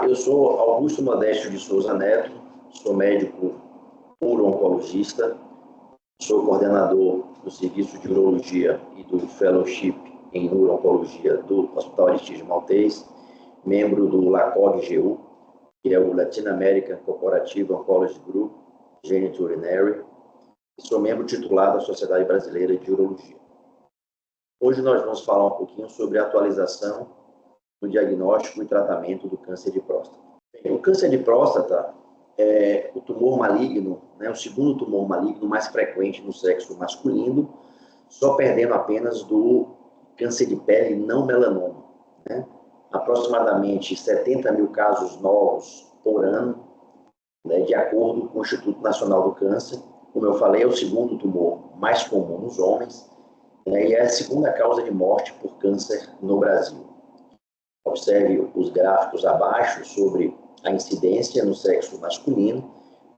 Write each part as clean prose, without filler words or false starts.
eu sou Augusto Modesto de Souza Neto, sou médico uro-oncologista, sou coordenador do Serviço de Urologia e do Fellowship em Uro-Oncologia do Hospital Aristídes Maltês, membro do LACOG-GU, que é o Latin American Corporative Oncology Group, Genitourinary, e sou membro titular da Sociedade Brasileira de Urologia. Hoje nós vamos falar um pouquinho sobre a atualização no diagnóstico e tratamento do câncer de próstata. O câncer de próstata é o tumor maligno, né, o segundo tumor maligno mais frequente no sexo masculino, só perdendo apenas do câncer de pele não melanoma, né? Aproximadamente 70 mil casos novos por ano, né, de acordo com o Instituto Nacional do Câncer. Como eu falei, é o segundo tumor mais comum nos homens, né, e é a segunda causa de morte por câncer no Brasil. Observe os gráficos abaixo sobre a incidência no sexo masculino,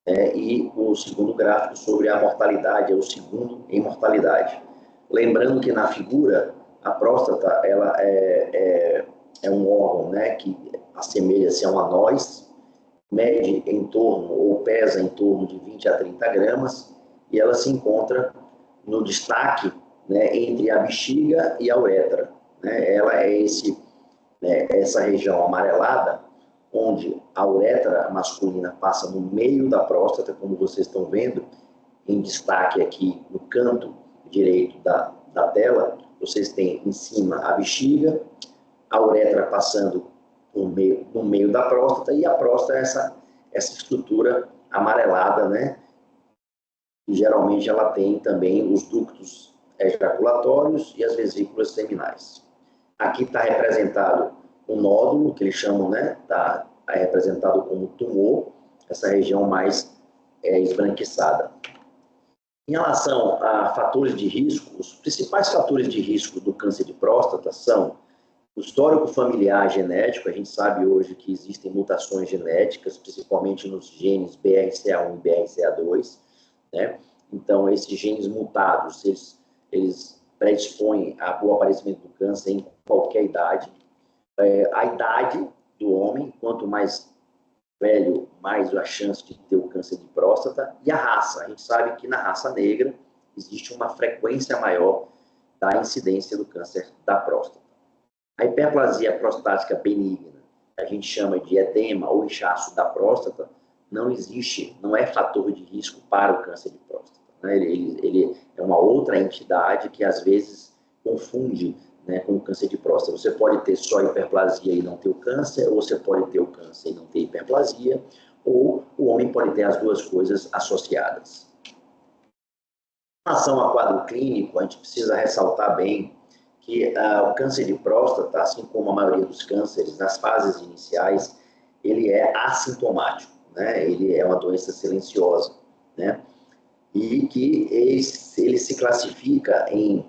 né, e o segundo gráfico sobre a mortalidade, é o segundo em mortalidade. Lembrando que na figura, a próstata ela é um órgão, né, que assemelha-se a uma noz, mede em torno, ou pesa em torno de 20 a 30 gramas, e ela se encontra no destaque, né, entre a bexiga e a uretra, né? Ela é essa região amarelada, onde a uretra masculina passa no meio da próstata, como vocês estão vendo, em destaque aqui no canto direito da tela, vocês têm em cima a bexiga, a uretra passando no meio da próstata, e a próstata é essa estrutura amarelada, né? E geralmente ela tem também os ductos ejaculatórios e as vesículas seminais. Aqui está representado um nódulo, que eles chamam, né? Está representado como tumor, essa região mais esbranquiçada. Em relação a fatores de risco, os principais fatores de risco do câncer de próstata são o histórico familiar genético. A gente sabe hoje que existem mutações genéticas, principalmente nos genes BRCA1 e BRCA2, né? Então, esses genes mutados, eles predispõem ao aparecimento do câncer em qualquer idade. A idade do homem, quanto mais velho, mais a chance de ter o câncer de próstata. E a raça. A gente sabe que na raça negra existe uma frequência maior da incidência do câncer da próstata. A hiperplasia prostática benigna, a gente chama de edema ou inchaço da próstata, não existe, não é fator de risco para o câncer de próstata, né? Ele é uma outra entidade que às vezes confunde, né, com o câncer de próstata. Você pode ter só hiperplasia e não ter o câncer, ou você pode ter o câncer e não ter hiperplasia, ou o homem pode ter as duas coisas associadas. Em relação ao quadro clínico, a gente precisa ressaltar bem que o câncer de próstata, assim como a maioria dos cânceres, nas fases iniciais, ele é assintomático, né? Ele é uma doença silenciosa, né? E que ele se classifica em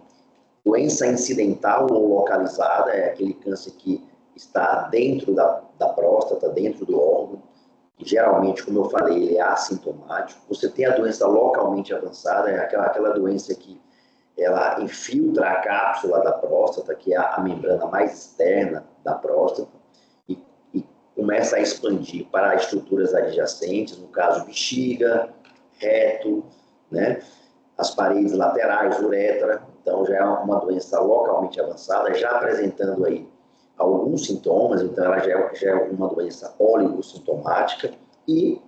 doença incidental ou localizada, é aquele câncer que está dentro da próstata, dentro do órgão, e geralmente, como eu falei, ele é assintomático. Você tem a doença localmente avançada, é aquela doença que ela infiltra a cápsula da próstata, que é a membrana mais externa da próstata, e começa a expandir para estruturas adjacentes, no caso bexiga, reto, né? As paredes laterais, uretra. Então já é uma doença localmente avançada, já apresentando aí alguns sintomas. Então ela já é uma doença oligossintomática, e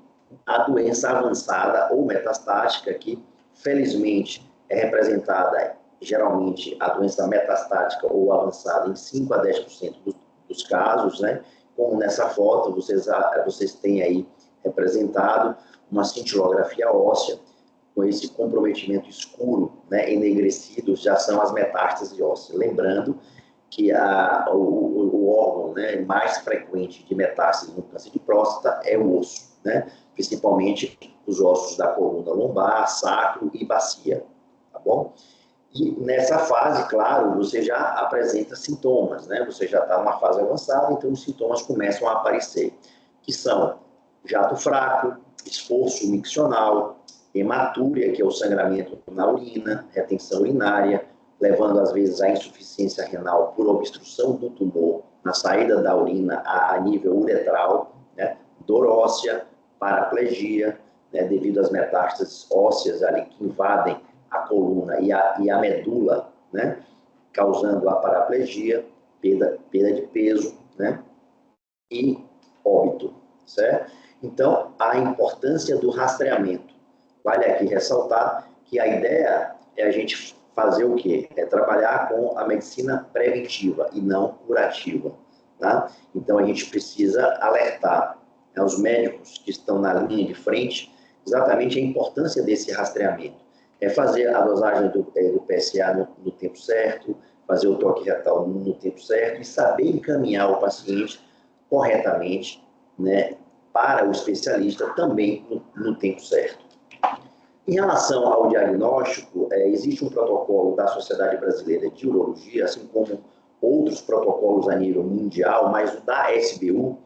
a doença avançada ou metastática, que felizmente é representada, geralmente, a doença metastática ou avançada em 5 a 10% dos casos, né? Como nessa foto, vocês têm aí representado uma cintilografia óssea, com esse comprometimento escuro, né, enegrecido, já são as metástases ósseas. Lembrando que o órgão, né, mais frequente de metástase no câncer de próstata é o osso, né? Principalmente os ossos da coluna lombar, sacro e bacia. Tá bom? E nessa fase, claro, você já apresenta sintomas, né? Você já está numa fase avançada, então os sintomas começam a aparecer, que são jato fraco, esforço miccional, hematúria, que é o sangramento na urina, retenção urinária, levando às vezes à insuficiência renal por obstrução do tumor na saída da urina a nível uretral, né? Dor óssea, paraplegia, né? Devido às metástases ósseas ali que invadem a coluna e a medula, né? Causando a paraplegia, perda de peso, né? E óbito, certo? Então, a importância do rastreamento. Vale aqui ressaltar que a ideia é a gente fazer o quê? É trabalhar com a medicina preventiva e não curativa, tá? Então, a gente precisa alertar, né, os médicos que estão na linha de frente exatamente a importância desse rastreamento. É fazer a dosagem do PSA no tempo certo, fazer o toque retal no tempo certo e saber encaminhar o paciente corretamente, né, para o especialista também no tempo certo. Em relação ao diagnóstico, existe um protocolo da Sociedade Brasileira de Urologia, assim como outros protocolos a nível mundial, mas o da SBU,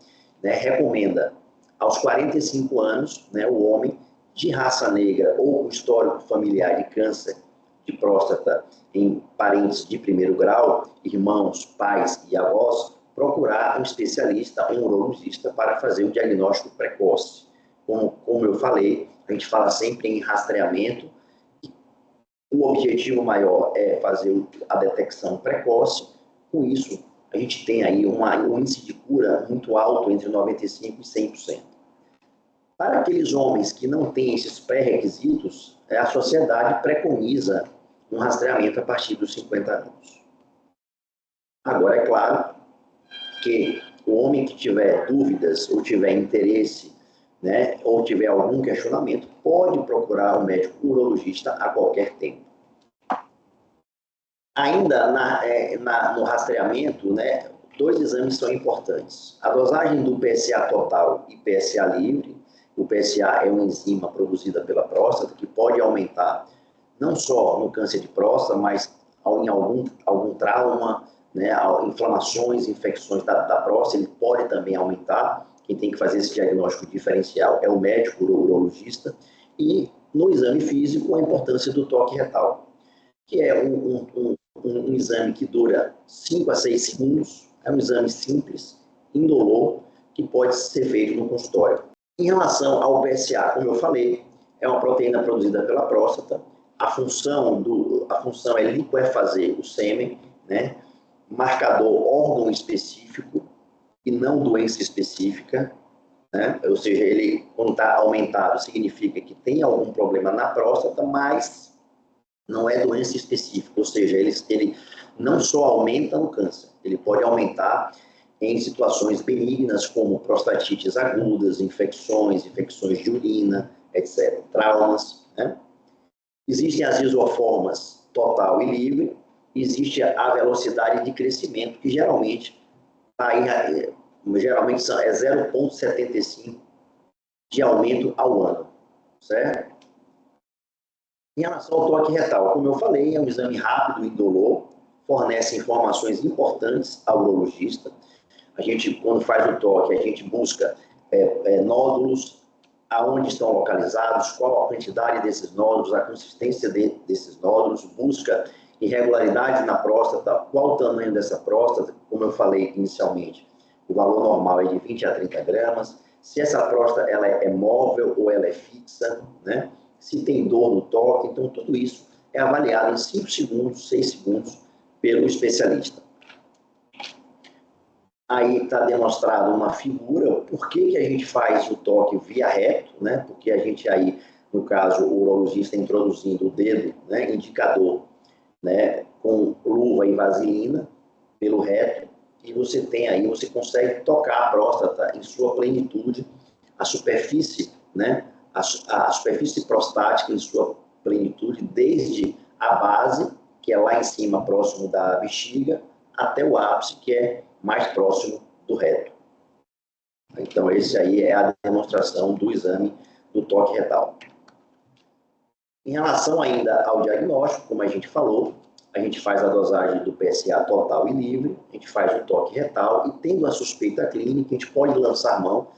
né, recomenda aos 45 anos, né, o homem de raça negra ou com histórico familiar de câncer de próstata em parentes de primeiro grau, irmãos, pais e avós, procurar um especialista, um urologista, para fazer o diagnóstico precoce. Como eu falei, a gente fala sempre em rastreamento. O objetivo maior é fazer a detecção precoce. Com isso, a gente tem aí um índice de cura muito alto, entre 95% e 100%. Para aqueles homens que não têm esses pré-requisitos, a sociedade preconiza um rastreamento a partir dos 50 anos. Agora, é claro que o homem que tiver dúvidas ou tiver interesse, né, ou tiver algum questionamento, pode procurar um médico urologista a qualquer tempo. Ainda no rastreamento, né, 2 exames são importantes. A dosagem do PSA total e PSA livre. O PSA é uma enzima produzida pela próstata que pode aumentar não só no câncer de próstata, mas em algum trauma, né, inflamações, infecções da próstata, ele pode também aumentar. Quem tem que fazer esse diagnóstico diferencial é o médico urologista. E no exame físico, a importância do toque retal, que é um exame que dura 5 a 6 segundos, é um exame simples, indolor, que pode ser feito no consultório. Em relação ao PSA, como eu falei, é uma proteína produzida pela próstata. A função é liquefazer o sêmen, né? Marcador órgão específico e não doença específica, né? Ou seja, ele, quando está aumentado, significa que tem algum problema na próstata, mas não é doença específica, ou seja, ele não só aumenta no câncer, ele pode aumentar em situações benignas como prostatites agudas, infecções de urina, etc., traumas, né? Existem as isoformas total e livre, existe a velocidade de crescimento, que geralmente é 0,75 de aumento ao ano, certo? Em relação ao toque retal, como eu falei, é um exame rápido e indolor, fornece informações importantes ao urologista. A gente, quando faz o toque, a gente busca nódulos, aonde estão localizados, qual a quantidade desses nódulos, a consistência desses nódulos, busca irregularidades na próstata, qual o tamanho dessa próstata, como eu falei inicialmente, o valor normal é de 20 a 30 gramas, se essa próstata ela é móvel ou ela é fixa, né? Se tem dor no toque, então tudo isso é avaliado em 5 segundos, 6 segundos pelo especialista. Aí está demonstrado uma figura, por que a gente faz o toque via reto, né? Porque a gente aí, no caso, o urologista introduzindo o dedo, né, indicador, né, com luva e vaselina pelo reto, e você tem aí, você consegue tocar a próstata em sua plenitude, a superfície, né, a superfície prostática em sua plenitude, desde a base, que é lá em cima, próximo da bexiga, até o ápice, que é mais próximo do reto. Então, esse aí é a demonstração do exame do toque retal. Em relação ainda ao diagnóstico, como a gente falou, a gente faz a dosagem do PSA total e livre, a gente faz o toque retal e, tendo a suspeita clínica, a gente pode lançar mão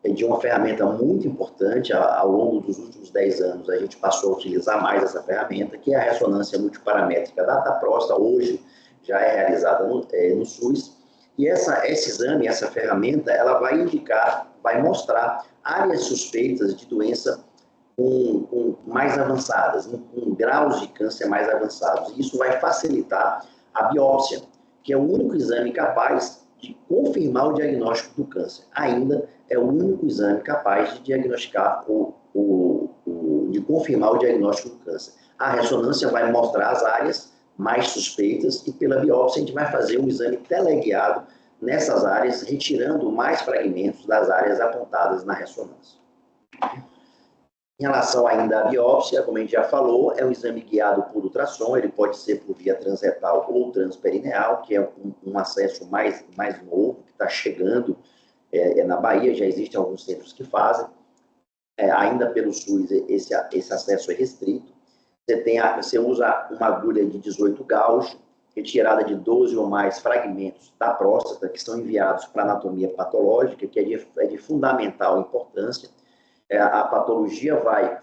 de uma ferramenta muito importante. Ao longo dos últimos 10 anos, a gente passou a utilizar mais essa ferramenta, que é a ressonância multiparamétrica da próstata. Hoje já é realizada no SUS, E esse exame, essa ferramenta, ela vai indicar, vai mostrar áreas suspeitas de doença mais avançadas, com graus de câncer mais avançados. E isso vai facilitar a biópsia, que é o único exame capaz de confirmar o diagnóstico do câncer. Ainda é o único exame capaz de diagnosticar de confirmar o diagnóstico do câncer. A ressonância vai mostrar as áreas mais suspeitas e pela biópsia a gente vai fazer um exame teleguiado nessas áreas, retirando mais fragmentos das áreas apontadas na ressonância. Em relação ainda à biópsia, como a gente já falou, é um exame guiado por ultrassom, ele pode ser por via transretal ou transperineal, que é um acesso mais novo, que está chegando na Bahia, já existem alguns centros que fazem, ainda pelo SUS esse acesso é restrito. Você usa uma agulha de 18 gauge, retirada de 12 ou mais fragmentos da próstata, que são enviados para a anatomia patológica, que é de fundamental importância. A patologia vai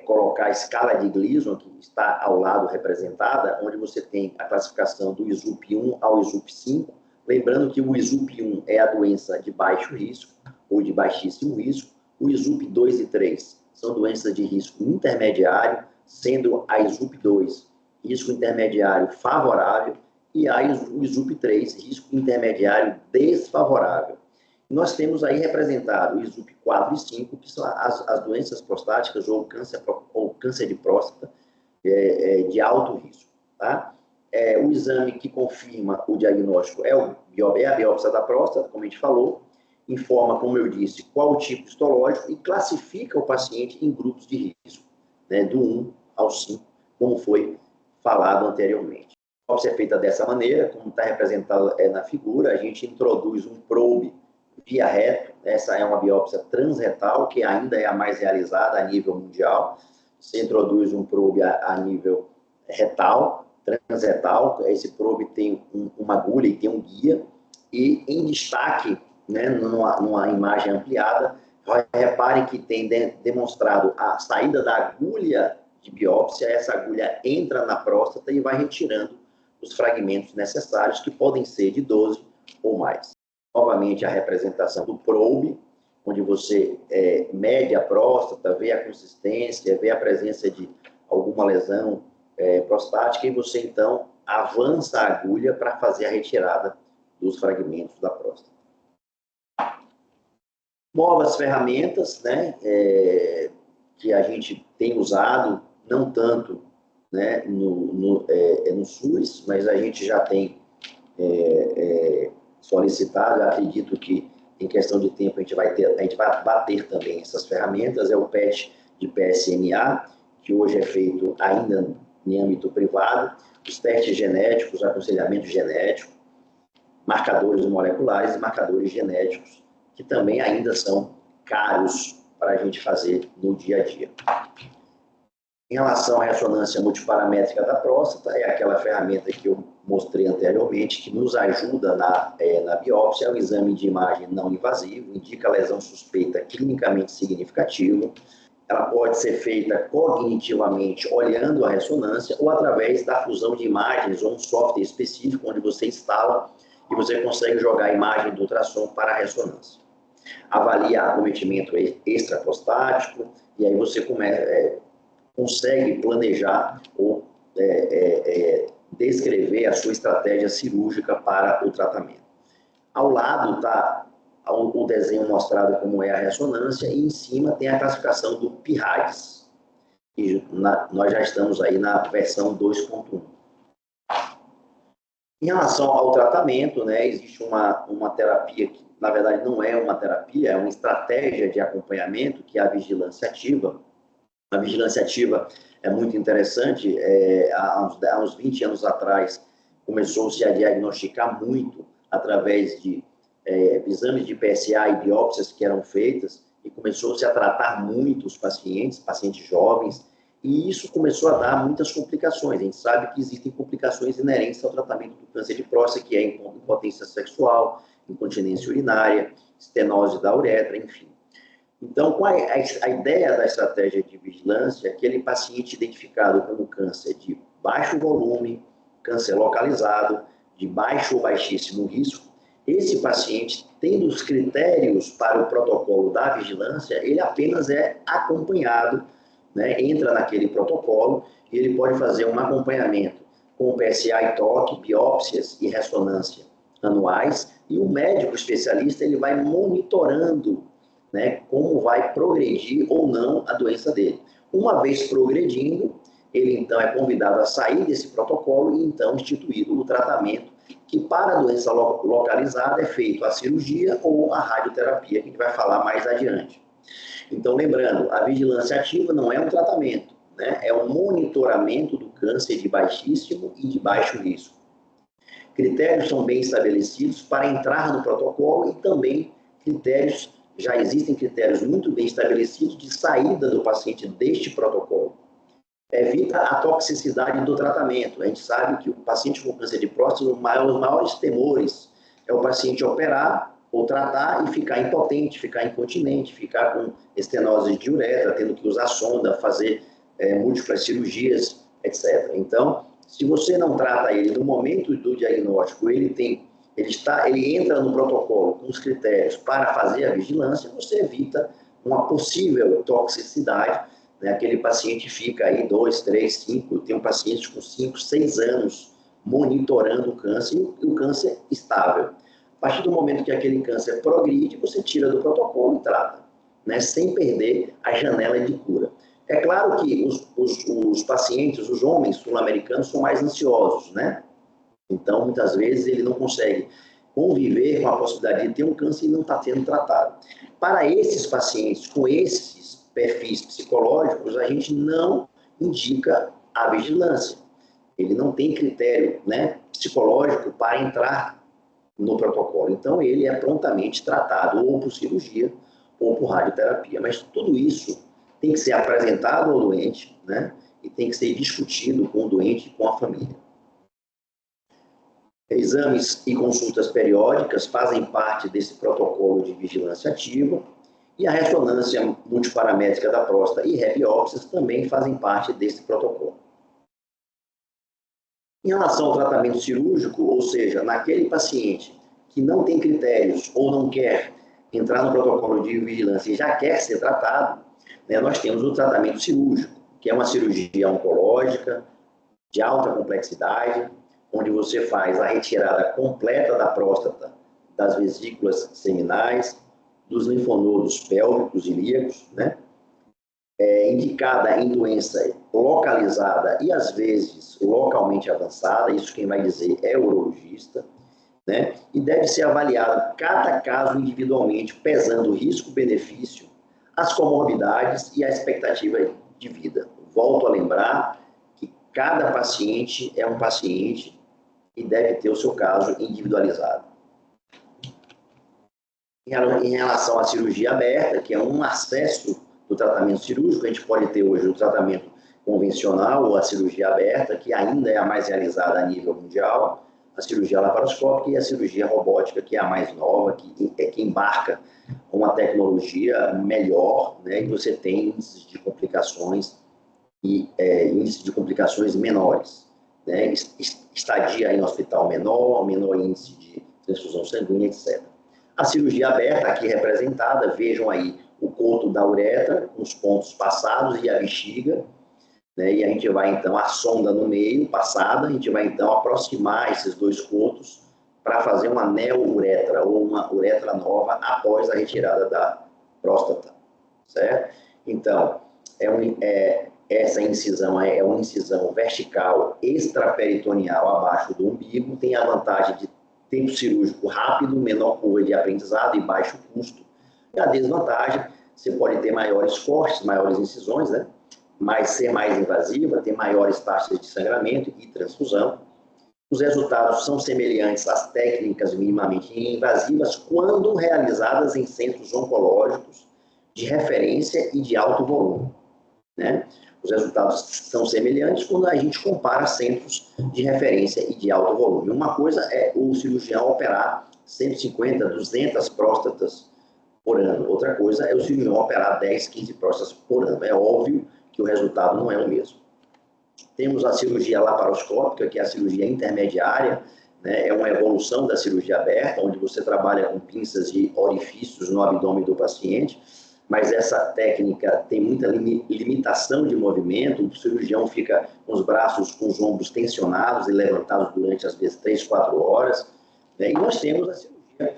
colocar a escala de Gleason, que está ao lado representada, onde você tem a classificação do ISUP 1 ao ISUP 5, lembrando que o ISUP 1 é a doença de baixo risco ou de baixíssimo risco, o ISUP 2 e 3 são doenças de risco intermediário, sendo a ISUP 2 risco intermediário favorável e o ISUP 3 risco intermediário desfavorável. Nós temos aí representado o ISUP 4 e 5, que são as doenças prostáticas ou câncer de próstata de alto risco. Tá? O exame que confirma o diagnóstico é a biópsia da próstata, como a gente falou, informa, como eu disse, qual o tipo histológico e classifica o paciente em grupos de risco, né, do 1 ao 5, como foi falado anteriormente. A biópsia é feita dessa maneira, como está representado na figura, a gente introduz um probe via reto, essa é uma biópsia transretal, que ainda é a mais realizada a nível mundial. Você introduz um probe a nível retal, transretal, esse probe tem uma agulha e tem um guia, e em destaque, né, numa imagem ampliada, reparem que tem demonstrado a saída da agulha de biópsia, essa agulha entra na próstata e vai retirando os fragmentos necessários, que podem ser de 12 ou mais. Novamente, a representação do probe, onde você mede a próstata, vê a consistência, vê a presença de alguma lesão prostática, e você, então, avança a agulha para fazer a retirada dos fragmentos da próstata. Novas ferramentas, né, que a gente tem usado, não tanto, né, no SUS, mas a gente já tem solicitado. Eu acredito que em questão de tempo a gente vai bater também essas ferramentas. É o PET de PSMA, que hoje é feito ainda em âmbito privado, os testes genéticos, aconselhamento genético, marcadores moleculares e marcadores genéticos, que também ainda são caros para a gente fazer no dia a dia. Em relação à ressonância multiparamétrica da próstata, é aquela ferramenta que eu mostrei anteriormente, que nos ajuda na biópsia. É um exame de imagem não invasivo, indica lesão suspeita clinicamente significativa. Ela pode ser feita cognitivamente, olhando a ressonância, ou através da fusão de imagens, ou um software específico, onde você instala e você consegue jogar a imagem do ultrassom para a ressonância. Avalia acometimento extraprostático, e aí você consegue planejar ou descrever a sua estratégia cirúrgica para o tratamento. Ao lado está o desenho mostrado como é a ressonância, e em cima tem a classificação do PIRADS. E nós já estamos aí na versão 2.1. Em relação ao tratamento, né, existe uma terapia que, na verdade, não é uma terapia, é uma estratégia de acompanhamento, que é a vigilância ativa. A vigilância ativa é muito interessante. Há uns 20 anos atrás, começou-se a diagnosticar muito através de exames de PSA e biópsias que eram feitas, e começou-se a tratar muito os pacientes jovens, e isso começou a dar muitas complicações. A gente sabe que existem complicações inerentes ao tratamento do câncer de próstata, que é impotência sexual, incontinência urinária, estenose da uretra, enfim. Então, qual é a ideia da estratégia de vigilância? Aquele paciente identificado como câncer de baixo volume, câncer localizado, de baixo ou baixíssimo risco, esse paciente, tendo os critérios para o protocolo da vigilância, ele apenas é acompanhado, né? Entra naquele protocolo e ele pode fazer um acompanhamento com PSA e toque, biópsias e ressonância anuais, e o médico especialista ele vai monitorando, né, como vai progredir ou não a doença dele. Uma vez progredindo, ele então é convidado a sair desse protocolo e então instituído o tratamento, que para a doença localizada é feito a cirurgia ou a radioterapia, que a gente vai falar mais adiante. Então, lembrando, a vigilância ativa não é um tratamento, né? É um monitoramento do câncer de baixíssimo e de baixo risco. Critérios são bem estabelecidos para entrar no protocolo e também critérios, já existem critérios muito bem estabelecidos de saída do paciente deste protocolo. Evita a toxicidade do tratamento. A gente sabe que o paciente com câncer de próstata, os maiores temores é o paciente operar ou tratar e ficar impotente, ficar incontinente, ficar com estenose de uretra, tendo que usar sonda, fazer múltiplas cirurgias, etc. Então, se você não trata ele no momento do diagnóstico, ele entra no protocolo com os critérios para fazer a vigilância, você evita uma possível toxicidade, né? Aquele paciente fica aí 2, 3, 5, tem um paciente com 5, 6 anos monitorando o câncer e o câncer estável. A partir do momento que aquele câncer progride, você tira do protocolo e trata, né? Sem perder a janela de cura. É claro que os pacientes, os homens sul-americanos, são mais ansiosos, né? Então, muitas vezes, ele não consegue conviver com a possibilidade de ter um câncer e não está sendo tratado. Para esses pacientes com esses perfis psicológicos, a gente não indica a vigilância. Ele não tem critério, né, psicológico para entrar no protocolo. Então, ele é prontamente tratado ou por cirurgia ou por radioterapia. Mas tudo isso tem que ser apresentado ao doente, né? E tem que ser discutido com o doente e com a família. Exames e consultas periódicas fazem parte desse protocolo de vigilância ativa e a ressonância multiparamétrica da próstata e biópsias também fazem parte desse protocolo. Em relação ao tratamento cirúrgico, ou seja, naquele paciente que não tem critérios ou não quer entrar no protocolo de vigilância e já quer ser tratado, né, nós temos o tratamento cirúrgico, que é uma cirurgia oncológica de alta complexidade, onde você faz a retirada completa da próstata, das vesículas seminais, dos linfonodos pélvicos e ilíacos, né? Indicada em doença localizada e, às vezes, localmente avançada, isso quem vai dizer é o urologista, né? E deve ser avaliado cada caso individualmente, pesando o risco-benefício, as comorbidades e a expectativa de vida. Volto a lembrar que cada paciente é um paciente e deve ter o seu caso individualizado. Em relação à cirurgia aberta, que é um acesso do tratamento cirúrgico, a gente pode ter hoje o tratamento convencional ou a cirurgia aberta, que ainda é a mais realizada a nível mundial, a cirurgia laparoscópica e a cirurgia robótica, que é a mais nova, que embarca uma tecnologia melhor, né, e você tem índices de complicações menores, né, estadia em hospital menor índice de transfusão sanguínea, etc. A cirurgia aberta, aqui representada, vejam aí o coto da uretra, com os pontos passados e a bexiga, né, e a gente vai então, a sonda no meio, passada, a gente vai então aproximar esses dois cotos para fazer uma neo-uretra, ou uma uretra nova, após a retirada da próstata, certo? Então, essa incisão é uma incisão vertical extraperitoneal abaixo do umbigo, tem a vantagem de tempo cirúrgico rápido, menor curva de aprendizado e baixo custo. E a desvantagem, você pode ter maiores cortes, maiores incisões, né? Mas ser mais invasiva, ter maiores taxas de sangramento e transfusão. Os resultados são semelhantes às técnicas minimamente invasivas quando realizadas em centros oncológicos de referência e de alto volume, né? Os resultados são semelhantes quando a gente compara centros de referência e de alto volume. Uma coisa é o cirurgião operar 150, 200 próstatas por ano. Outra coisa é o cirurgião operar 10, 15 próstatas por ano. É óbvio que o resultado não é o mesmo. Temos a cirurgia laparoscópica, que é a cirurgia intermediária, né? É uma evolução da cirurgia aberta, onde você trabalha com pinças de orifícios no abdômen do paciente, mas essa técnica tem muita limitação de movimento, o cirurgião fica com os braços, com os ombros tensionados e levantados durante, às vezes, 3, 4 horas, né? E nós temos a cirurgia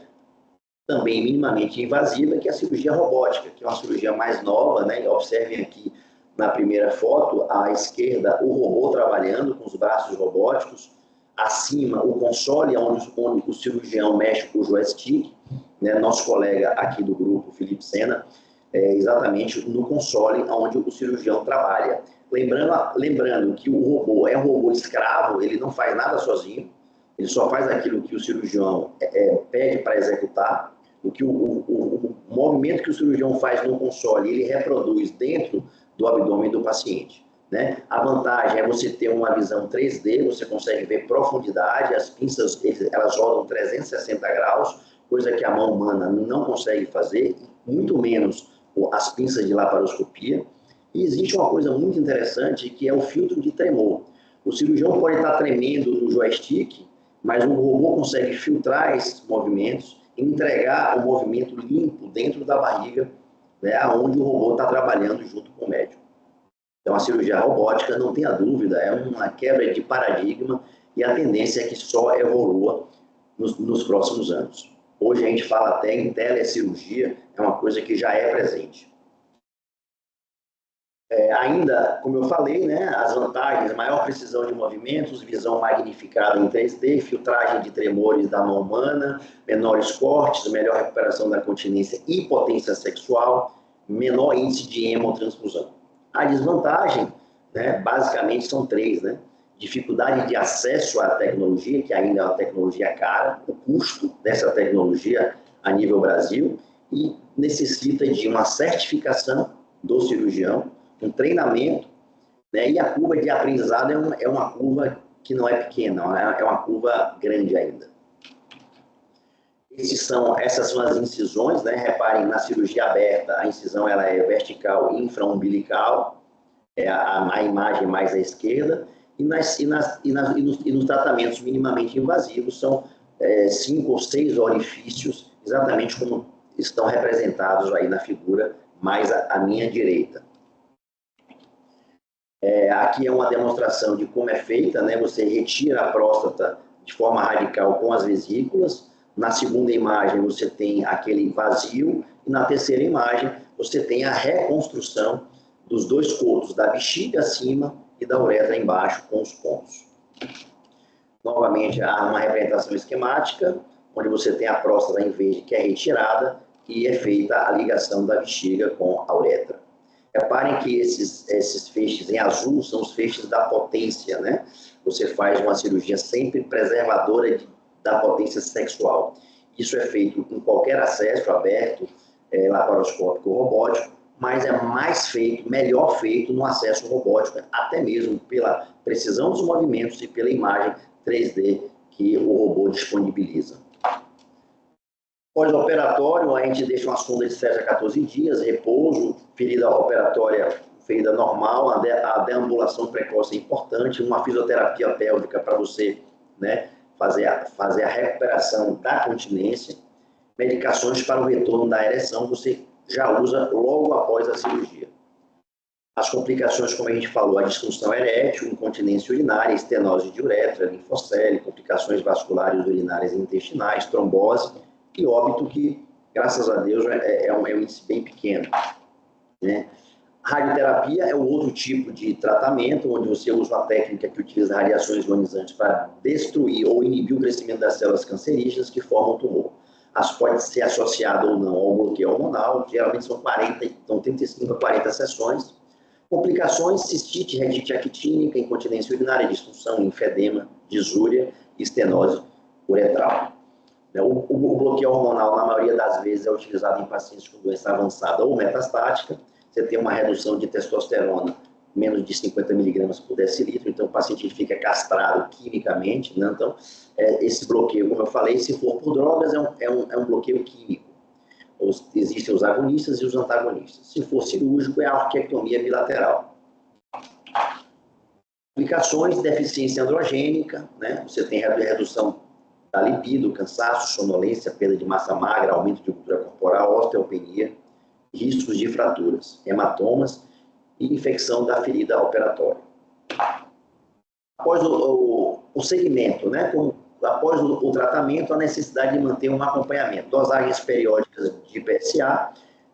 também minimamente invasiva, que é a cirurgia robótica, que é uma cirurgia mais nova, né? Observem aqui na primeira foto, à esquerda, o robô trabalhando com os braços robóticos, acima o console, onde o cirurgião mexe com o joystick, né? Nosso colega aqui do grupo, Felipe Sena, exatamente no console onde o cirurgião trabalha. Lembrando que o robô é um robô escravo, ele não faz nada sozinho, ele só faz aquilo que o cirurgião pede para executar. O movimento que o cirurgião faz no console, ele reproduz dentro do abdômen do paciente, né? A vantagem é você ter uma visão 3D, você consegue ver profundidade, as pinças elas rodam 360 graus, coisa que a mão humana não consegue fazer, muito menos as pinças de laparoscopia. E existe uma coisa muito interessante, que é o filtro de tremor. O cirurgião pode estar tremendo no joystick, mas o robô consegue filtrar esses movimentos e entregar o movimento limpo dentro da barriga, né, onde o robô está trabalhando junto com o médico. Então, a cirurgia robótica, não tenha dúvida, é uma quebra de paradigma e a tendência é que só evolua nos próximos anos. Hoje a gente fala até em telecirurgia, é uma coisa que já é presente. Ainda, como eu falei, né, as vantagens, maior precisão de movimentos, visão magnificada em 3D, filtragem de tremores da mão humana, menores cortes, melhor recuperação da continência e potência sexual, menor índice de hemotransfusão. A desvantagem, né, basicamente são 3, né? Dificuldade de acesso à tecnologia, que ainda é uma tecnologia cara, o custo dessa tecnologia a nível Brasil, e necessita de uma certificação do cirurgião, um treinamento, né? E a curva de aprendizado é uma curva que não é pequena, é uma curva grande ainda. Essas são as incisões, né? Reparem, na cirurgia aberta, a incisão ela é vertical e infraumbilical, é a imagem mais à esquerda, e nos tratamentos minimamente invasivos são 5 ou 6 orifícios, exatamente como estão representados aí na figura mais à minha direita. Aqui é uma demonstração de como é feita, né? Você retira a próstata de forma radical com as vesículas. Na segunda imagem você tem aquele vazio e na terceira imagem você tem a reconstrução dos 2 cotos, da bexiga acima e da uretra embaixo, com os pontos. Novamente, há uma representação esquemática, onde você tem a próstata em verde que é retirada e é feita a ligação da bexiga com a uretra. Reparem que esses feixes em azul são os feixes da potência, né? Você faz uma cirurgia sempre preservadora da potência sexual. Isso é feito em qualquer acesso aberto, laparoscópico ou robótico, mas é mais feito, melhor feito no acesso robótico, até mesmo pela precisão dos movimentos e pela imagem 3D que o robô disponibiliza. Pós-operatório, a gente deixa uma sonda de 7 a 14 dias, repouso, ferida operatória, ferida normal, a deambulação precoce é importante, uma fisioterapia pélvica para você, né, fazer a recuperação da continência, medicações para o retorno da ereção, você já usa logo após a cirurgia. As complicações, como a gente falou, a disfunção erétil, incontinência urinária, estenose de uretra, linfocele, complicações vasculares urinárias e intestinais, trombose e óbito, que, graças a Deus, é um índice bem pequeno, né? Radioterapia é um outro tipo de tratamento, onde você usa uma técnica que utiliza radiações ionizantes para destruir ou inibir o crescimento das células cancerígenas que formam o tumor. Pode ser associado ou não ao bloqueio hormonal, geralmente são 35 a 40 sessões. Complicações: cistite, retite actínica, incontinência urinária, disfunção, linfedema, disúria e estenose uretral. O bloqueio hormonal, na maioria das vezes, é utilizado em pacientes com doença avançada ou metastática. Você tem uma redução de testosterona menos de 50 miligramas por decilitro, então o paciente fica castrado quimicamente, né? Então, esse bloqueio, como eu falei, se for por drogas, é um bloqueio químico. Existem os agonistas e os antagonistas. Se for cirúrgico, é a orquiectomia bilateral. Complicações: deficiência androgênica, né? Você tem redução da libido, cansaço, sonolência, perda de massa magra, aumento de gordura corporal, osteopenia, riscos de fraturas, hematomas e infecção da ferida operatória. Após o segmento, né, após o tratamento, a necessidade de manter um acompanhamento, dosagens periódicas de PSA,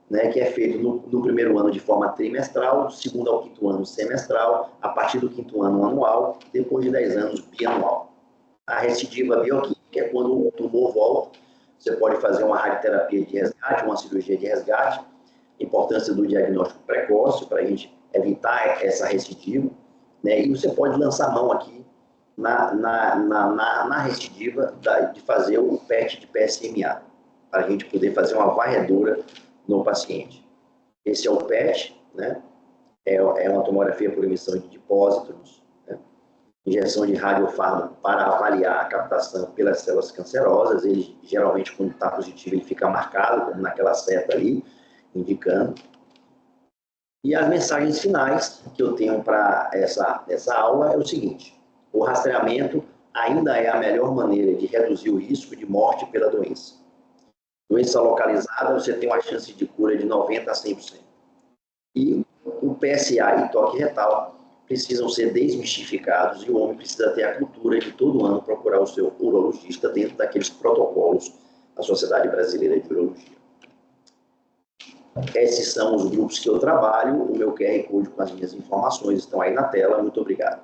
né, que é feito no primeiro ano de forma trimestral, do segundo ao quinto ano semestral, a partir do quinto ano anual, depois de 10 anos bianual. A recidiva bioquímica é quando o tumor volta, você pode fazer uma radioterapia de resgate, uma cirurgia de resgate, importância do diagnóstico precoce para a gente evitar essa recidiva, né, e você pode lançar mão aqui na recidiva de fazer o PET de PSMA, para a gente poder fazer uma varredura no paciente. Esse é o PET, né? É uma tomografia por emissão de depósitos, né? Injeção de radiofármaco para avaliar a captação pelas células cancerosas. Ele, geralmente, quando está positivo, ele fica marcado, como naquela seta ali, indicando. E as mensagens finais que eu tenho para essa aula é o seguinte: o rastreamento ainda é a melhor maneira de reduzir o risco de morte pela doença. Doença localizada, você tem uma chance de cura de 90% a 100%. E o PSA e toque retal precisam ser desmistificados e o homem precisa ter a cultura de todo ano procurar o seu urologista dentro daqueles protocolos da Sociedade Brasileira de Urologia. Esses são os grupos que eu trabalho, o meu QR Code com as minhas informações estão aí na tela. Muito obrigado.